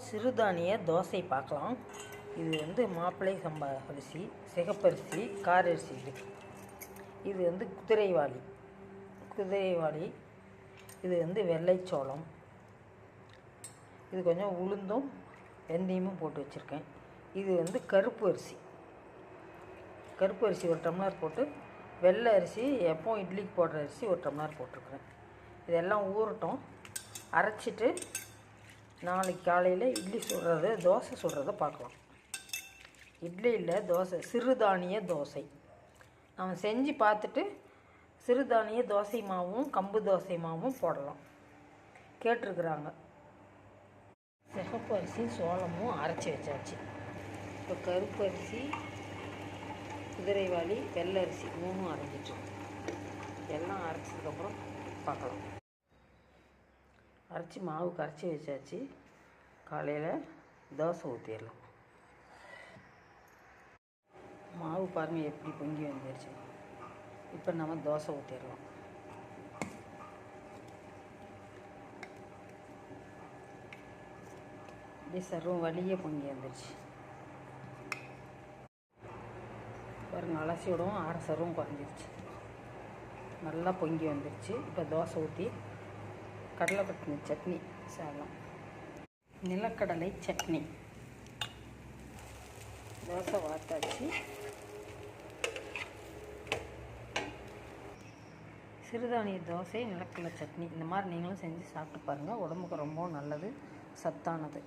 சிறுதானிய தோசை பார்க்கலாம். இது மாப்பிள்ளை சம்பா அரிசி, சிகப்பரிசி, காரரிசி. இது குதிரைவாலி. இது வெள்ளைச்சோளம். இது கொஞ்சம் உளுந்தும் வெந்தயமும் போட்டு வச்சுருக்கேன். இது கருப்பு அரிசி. கருப்பு அரிசி 1 டம்ளர் போட்டு, வெள்ளை அரிசி எப்போவும் இட்லிக்கு போடுற அரிசி 1 டம்ளர் போட்டிருக்கிறேன். இதெல்லாம் ஊறட்டும். அரைச்சிட்டு நாளைக்கு காலையில் இட்லி சுடுறது, தோசை சுடுறத பார்க்கலாம். இட்லி இல்லை, தோசை, சிறுதானிய தோசை. நம்ம செஞ்சு பார்த்துட்டு சிறுதானிய தோசை மாவும் கம்பு தோசை மாவும் போடலாம் கேட்டிருக்குறாங்க. சிகப்பு அரிசி சோளமும் அரைச்சி வச்சாச்சு. இப்போ கருப்பு அரிசி, குதிரைவாலி, வெள்ளை அரிசி 3ம் அரைஞ்சிட்டு எல்லாம் அரைச்சதுக்கப்புறம் பார்க்கலாம். மாவு கரைச்சி வச்சாச்சு. காலையில் தோசை ஊற்றிடலாம். மாவு பாருங்கள் எப்படி பொங்கி வந்துடுச்சு. இப்போ நம்ம தோசை ஊற்றிடலாம். இப்படி சர்வம் வலியே பொங்கி வந்துடுச்சு பாருங்கள். அலசி விடவும் 6 சர்வம் குறைஞ்சிருச்சு. நல்லா பொங்கி வந்துடுச்சு. இப்போ தோசை ஊற்றி கடலைப்பட்டணி சட்னி சாதம், நிலக்கடலை சட்னி. தோசை வார்த்தாச்சு. சிறுதானிய தோசை, நிலக்கடலை சட்னி. இந்த மாதிரி நீங்களும் செஞ்சு சாப்பிட்டு பாருங்கள். உடம்புக்கு ரொம்ப நல்லது, சத்தானது.